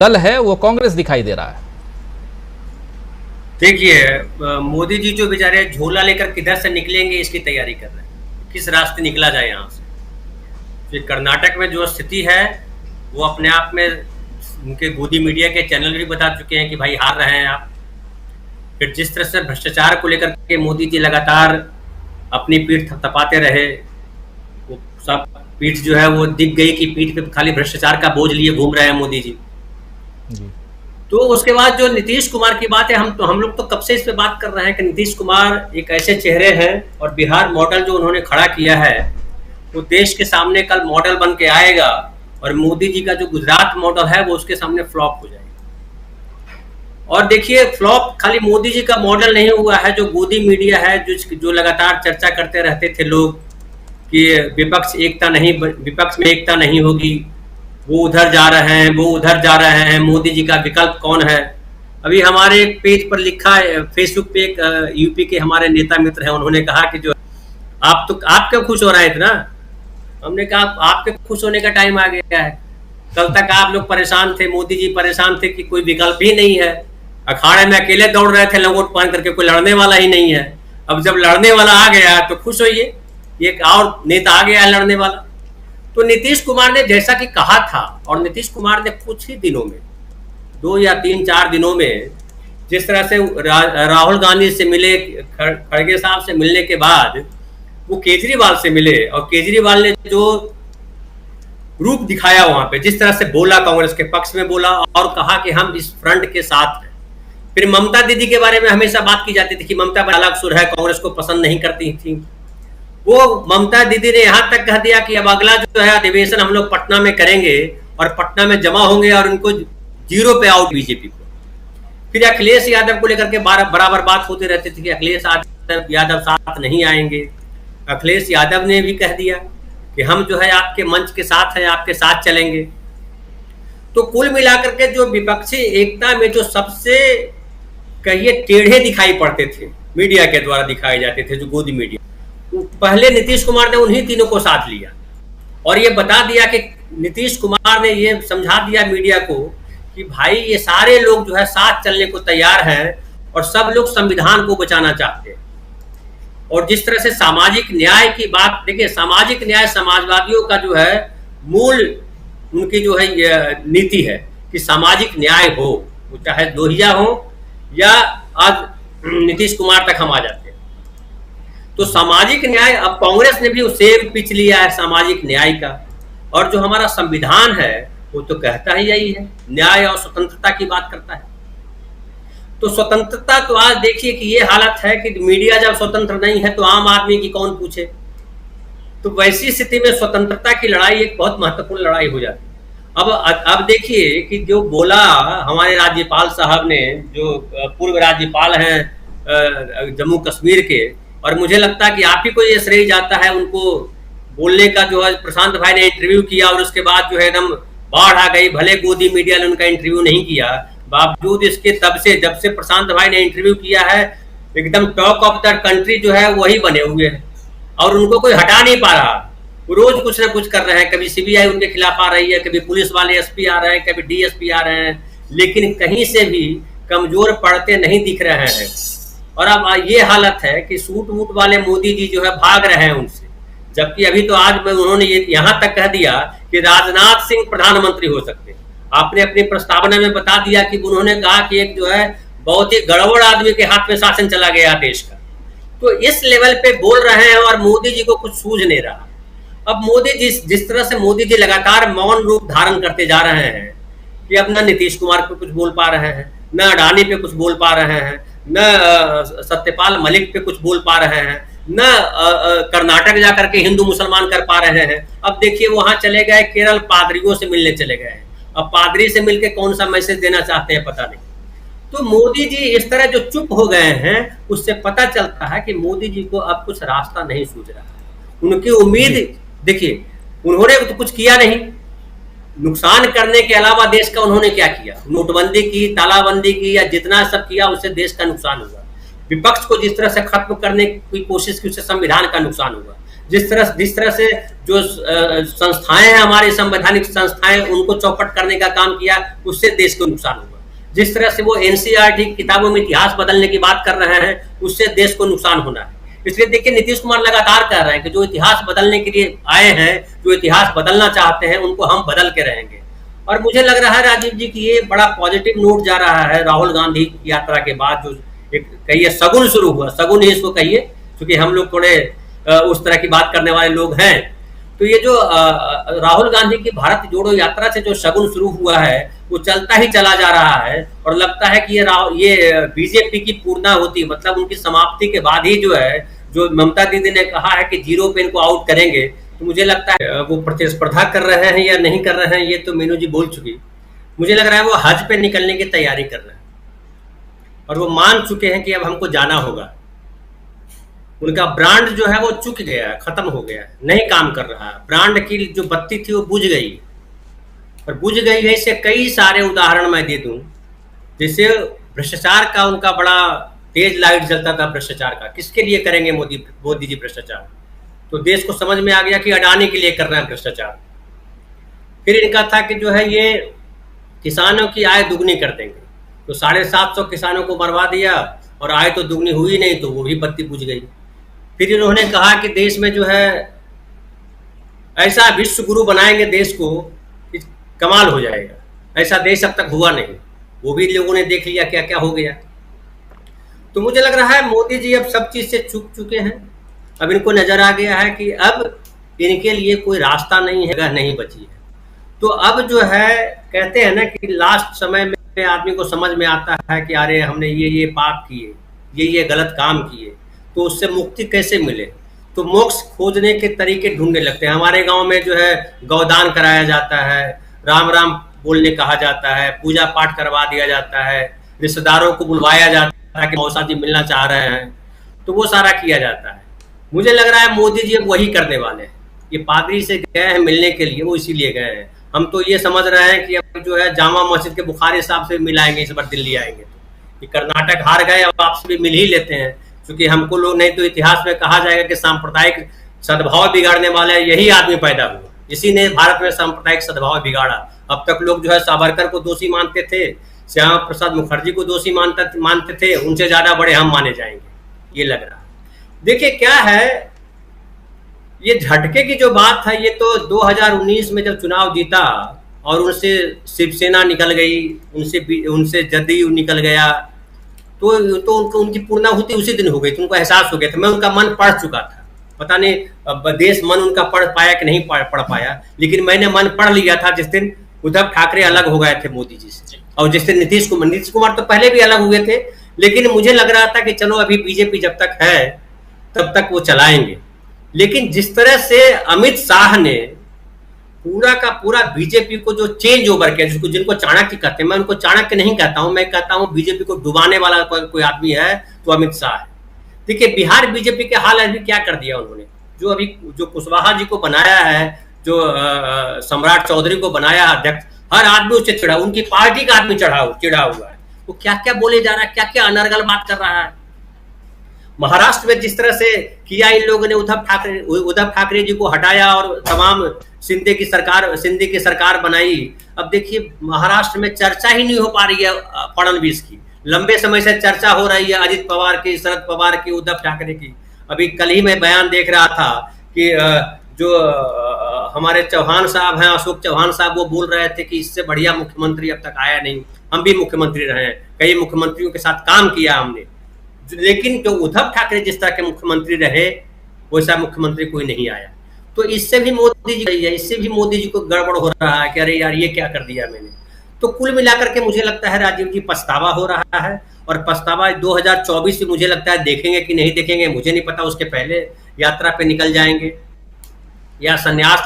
दल है वो कांग्रेस दिखाई दे रहा है। देखिए, मोदी जी जो बेचारे झोला लेकर किधर से निकलेंगे इसकी तैयारी कर रहे हैं, किस रास्ते निकला जाए यहाँ से। फिर कर्नाटक में जो स्थिति है वो अपने आप में उनके गोदी मीडिया के चैनल भी बता चुके हैं कि भाई हार रहे हैं आप। फिर जिस तरह से भ्रष्टाचार को लेकर के मोदी जी लगातार अपनी पीठ थपथपाते रहे, वो सब पीठ जो है वो दिख गई कि पीठ पे खाली भ्रष्टाचार का बोझ लिए घूम रहे हैं मोदी जी। तो उसके बाद जो नीतीश कुमार की बात है, हम लोग तो कब से इस पे बात कर रहे हैं कि नीतीश कुमार एक ऐसे चेहरे हैं और बिहार मॉडल जो उन्होंने खड़ा किया है वो देश के सामने कल मॉडल बन के आएगा और मोदी जी का जो गुजरात मॉडल है वो उसके सामने फ्लॉप हो जाएगा। और देखिए, फ्लॉप खाली मोदी जी का मॉडल नहीं हुआ है, जो गोदी मीडिया है जो लगातार चर्चा करते रहते थे लोग कि विपक्ष में एकता नहीं होगी, वो उधर जा रहे हैं, वो उधर जा रहे हैं, मोदी जी का विकल्प कौन है। अभी हमारे एक पेज पर लिखा है, फेसबुक पे एक यूपी के हमारे नेता मित्र हैं, उन्होंने कहा कि जो आप क्यों खुश हो रहे हैं इतना। हमने कहा आपके खुश होने का टाइम आ गया है। कल तक आप लोग परेशान थे, मोदी जी परेशान थे कि कोई विकल्प ही नहीं है, अखाड़े में अकेले दौड़ रहे थे लंगोट पहन करके, कोई लड़ने वाला ही नहीं है। अब जब लड़ने वाला आ गया तो खुश होइए, एक और नेता आ गया है लड़ने वाला। तो नीतीश कुमार ने जैसा कि कहा था, और नीतीश कुमार ने कुछ ही दिनों में 2 या 3-4 दिनों में जिस तरह से राहुल गांधी से मिले, खड़गे साहब से मिलने के बाद वो केजरीवाल से मिले और केजरीवाल ने जो रूप दिखाया वहां पे, जिस तरह से बोला, कांग्रेस के पक्ष में बोला और कहा कि हम इस फ्रंट के साथ हैं। फिर ममता दीदी के बारे में हमेशा बात की जाती थी कि ममता अलग सुर है, कांग्रेस को पसंद नहीं करती थी। वो ममता दीदी ने यहां तक कह दिया कि अब अगला जो है अधिवेशन हम लोग पटना में करेंगे और पटना में जमा होंगे और उनको 0 पे आउट बीजेपी को। फिर अखिलेश यादव को लेकर के बराबर बात होती रहती थी कि अखिलेश यादव साथ नहीं आएंगे। अखिलेश यादव ने भी कह दिया कि हम जो है आपके मंच के साथ हैं, आपके साथ चलेंगे। तो कुल मिलाकर के जो विपक्षी एकता में जो सबसे कहिए टेढ़े दिखाई पड़ते थे, मीडिया के द्वारा दिखाए जाते थे, जो गोदी मीडिया, पहले नीतीश कुमार ने उन्हीं तीनों को साथ लिया और ये बता दिया कि नीतीश कुमार ने ये समझा दिया मीडिया को कि भाई ये सारे लोग जो है साथ चलने को तैयार हैं और सब लोग संविधान को बचाना चाहते हैं। और जिस तरह से सामाजिक न्याय की बात, देखिए सामाजिक न्याय समाजवादियों का जो है मूल उनकी जो है नीति है कि सामाजिक न्याय हो, वो चाहे लोहिया हो या आज नीतीश कुमार तक हम आ जाते हैं। तो सामाजिक न्याय, अब कांग्रेस ने भी सेम पिच लिया है सामाजिक न्याय का, और जो हमारा संविधान है वो तो कहता ही यही है, न्याय और स्वतंत्रता की बात करता है। तो स्वतंत्रता तो आज देखिए कि ये हालत है कि मीडिया जब स्वतंत्र नहीं है तो आम आदमी की कौन पूछे। तो वैसी स्थिति में स्वतंत्रता की लड़ाई एक बहुत महत्वपूर्ण लड़ाई हो जाती है। अब देखिए कि जो बोला हमारे राज्यपाल साहब ने, जो पूर्व राज्यपाल हैं जम्मू कश्मीर के, और मुझे लगता है कि आप ही को ये श्रेय जाता है उनको बोलने का, जो है प्रशांत भाई ने इंटरव्यू किया और उसके बाद जो है एकदम बाढ़ आ गई। भले गोदी मीडिया ने उनका इंटरव्यू नहीं किया, बावजूद इसके जब से प्रशांत भाई ने इंटरव्यू किया है एकदम टॉक ऑफ द कंट्री जो है वही बने हुए हैं और उनको कोई हटा नहीं पा रहा। रोज कुछ ना कुछ कर रहे हैं, कभी सीबीआई उनके खिलाफ आ रही है, कभी पुलिस वाले एसपी आ रहे हैं, कभी डीएसपी आ रहे हैं, लेकिन कहीं से भी कमजोर पड़ते नहीं दिख रहे हैं। और अब ये हालत है कि सूट वूट वाले मोदी जी जो है भाग रहे हैं उनसे, जबकि अभी तो आज में उन्होंने ये यहाँ तक कह दिया कि राजनाथ सिंह प्रधानमंत्री हो सकते हैं। आपने अपनी प्रस्तावना में बता दिया कि उन्होंने कहा कि एक जो है बहुत ही गड़बड़ आदमी के हाथ में शासन चला गया देश का। तो इस लेवल पे बोल रहे हैं और मोदी जी को कुछ सूझ नहीं रहा। अब मोदी जी जिस तरह से मोदी जी लगातार मौन रूप धारण करते जा रहे हैं कि अब न नीतीश कुमार पे कुछ बोल पा रहे हैं, न अडानी पे कुछ बोल पा रहे हैं, न सत्यपाल मलिक पे कुछ बोल पा रहे हैं, न कर्नाटक जाकर के हिंदू मुसलमान कर पा रहे हैं। अब देखिए वहां चले गए, केरल पादरियों से मिलने चले गए। अब पादरी से मिलके कौन सा मैसेज देना चाहते हैं पता नहीं। तो मोदी जी इस तरह जो चुप हो गए हैं उससे पता चलता है कि मोदी जी को अब कुछ रास्ता नहीं सूझ रहा है। उनकी उम्मीद देखिए, उन्होंने तो कुछ किया नहीं, नुकसान करने के अलावा देश का उन्होंने क्या किया? नोटबंदी की, तालाबंदी की, या जितना सब किया उससे देश का नुकसान हुआ। विपक्ष को जिस तरह से खत्म करने की कोशिश की उससे संविधान का नुकसान हुआ। जिस तरह से जो संस्थाएं हैं, हमारी संवैधानिक संस्थाएं, उनको चौपट करने का काम किया, उससे देश को नुकसान हुआ। जिस तरह से वो एनसीईआरटी किताबों में इतिहास बदलने की बात कर रहे हैं, उससे देश को नुकसान होना है। इसलिए देखिए, नीतीश कुमार लगातार कह रहे हैं कि जो इतिहास बदलने के लिए आए हैं, जो इतिहास बदलना चाहते हैं, उनको हम बदल के रहेंगे। और मुझे लग रहा है राजीव जी कि ये बड़ा पॉजिटिव नोट जा रहा है राहुल गांधी की यात्रा के बाद। जो एक कहिए शगुन शुरू हुआ, शगुन ही इसको कहिए, क्योंकि हम लोग थोड़े उस तरह की बात करने वाले लोग हैं। तो ये जो राहुल गांधी की भारत जोड़ो यात्रा से जो शगुन शुरू हुआ है, वो चलता ही चला जा रहा है। और लगता है कि ये बीजेपी की पूर्णाहुति, मतलब उनकी समाप्ति के बाद ही जो है, जो ममता दीदी ने कहा है कि 0 पे इनको आउट करेंगे, तो मुझे लगता है वो प्रतिस्पर्धा कर रहे हैं या नहीं कर रहे हैं, ये तो मीनू जी बोल चुकी। मुझे लग रहा है वो हज पे निकलने की तैयारी कर रहे हैं और वो मान चुके हैं कि अब हमको जाना होगा। उनका ब्रांड जो है वो चुक गया है, खत्म हो गया है, नहीं काम कर रहा है। ब्रांड की जो बत्ती थी वो बुझ गई, और बुझ गई है। इससे कई सारे उदाहरण मैं दे दूं। जैसे भ्रष्टाचार का उनका बड़ा तेज लाइट जलता था भ्रष्टाचार का। किसके लिए करेंगे मोदी जी भ्रष्टाचार? तो देश को समझ में आ गया कि अडानी के लिए कर रहे हैं भ्रष्टाचार। फिर इनका था कि जो है ये किसानों की आय दुगनी कर देंगे, तो 750 किसानों को मरवा दिया और आय तो दुगनी हुई नहीं, तो वो भी बत्ती बुझ गई। फिर इन्होंने कहा कि देश में जो है ऐसा विश्व गुरु बनाएंगे देश को कि कमाल हो जाएगा। ऐसा देश अब तक हुआ नहीं, वो भी लोगों ने देख लिया क्या क्या हो गया। तो मुझे लग रहा है मोदी जी अब सब चीज से चूक चुके हैं। अब इनको नजर आ गया है कि अब इनके लिए कोई रास्ता नहीं है, नहीं बची है। तो अब जो है कहते हैं ना कि लास्ट समय में आदमी को समझ में आता है कि अरे हमने ये पाप किए, ये गलत काम किए, तो उससे मुक्ति कैसे मिले। तो मोक्ष खोजने के तरीके ढूंढने लगते हैं। हमारे गांव में जो है गौदान कराया जाता है, राम राम बोलने कहा जाता है, पूजा पाठ करवा दिया जाता है, रिश्तेदारों को बुलवाया जाता है कि मौसा जी मिलना चाह रहे हैं, तो वो सारा किया जाता है। मुझे लग रहा है मोदी जी अब वही करने वाले हैं। ये पादरी से गए हैं मिलने के लिए, वो इसीलिए गए हैं। हम तो ये समझ रहे हैं कि अब जो है जामा मस्जिद के बुखारी साहब से मिलाएंगे इस बार दिल्ली आएंगे। तो ये कर्नाटक हार गए, अब आपसे भी मिल ही लेते हैं, क्योंकि हमको लोग नहीं तो इतिहास में कहा जाएगा कि सांप्रदायिक सद्भाव बिगाड़ने वाला यही आदमी पैदा हुआ, इसी ने भारत में सांप्रदायिक सद्भाव बिगाड़ा। अब तक लोग जो है सावरकर को दोषी मानते थे, श्यामा प्रसाद मुखर्जी को दोषी मानते थे, उनसे ज्यादा बड़े हम माने जाएंगे, ये लग रहा है। देखिए क्या है, ये झटके की जो बात है, ये तो 2019 में जब चुनाव जीता और उनसे शिवसेना निकल गई, उनसे जदयू निकल गया, तो उनकी पूर्णाहुति उसी दिन हो गई। तो उनको एहसास हो गया था, मैं उनका मन पढ़ चुका था। पता नहीं देश मन उनका पढ़ पाया कि नहीं पढ़ पाया, लेकिन मैंने मन पढ़ लिया था जिस दिन उद्धव ठाकरे अलग हो गए थे मोदी जी से, और जिस दिन नीतीश कुमार तो पहले भी अलग हुए थे, लेकिन मुझे लग रहा था कि चलो अभी बीजेपी जब तक है तब तक वो चलाएंगे। लेकिन जिस तरह से अमित शाह ने पूरा का पूरा बीजेपी को जो चेंज ओवर किया, जिनको चाणक्य कहते हैं, मैं उनको चाणक्य नहीं कहता हूं, मैं कहता हूं बीजेपी को डुबाने वाला कोई आदमी है तो अमित शाह है। देखिए बिहार बीजेपी के हाल अभी क्या कर दिया उन्होंने, जो कुशवाहा जी को बनाया है, जो सम्राट चौधरी को बनाया अध्यक्ष, हर आदमी उससे चिढ़ा, उनकी पार्टी का आदमी चिढ़ा हुआ है। वो क्या क्या बोले जा रहा है, क्या क्या अनर्गल बात कर रहा है। महाराष्ट्र में जिस तरह से किया इन लोगों ने, उद्धव ठाकरे जी को हटाया और तमाम शिंदे की सरकार बनाई। अब देखिए महाराष्ट्र में चर्चा ही नहीं हो पा रही है फडणवीस की, लंबे समय से चर्चा हो रही है अजित पवार की, शरद पवार की, उद्धव ठाकरे की। अभी कल ही मैं बयान देख रहा था कि जो हमारे चौहान साहब हैं, अशोक चौहान साहब, वो बोल रहे थे कि इससे बढ़िया मुख्यमंत्री अब तक आया नहीं। हम भी मुख्यमंत्री रहे हैं, कई मुख्यमंत्रियों के साथ काम किया हमने, लेकिन जो उद्धव ठाकरे जिस तरह के मुख्यमंत्री रहे वैसा मुख्यमंत्री कोई नहीं आया। तो इससे भी मोदी जी को गड़बड़ हो रहा है कि अरे यार ये क्या कर दिया मैंने। तो कुल मिलाकर के मुझे लगता है राजीव जी पछतावा हो रहा है, और पछतावा 2024 में मुझे लगता है देखेंगे कि नहीं देखेंगे मुझे नहीं पता। उसके पहले यात्रा पे निकल जाएंगे या संन्यास ले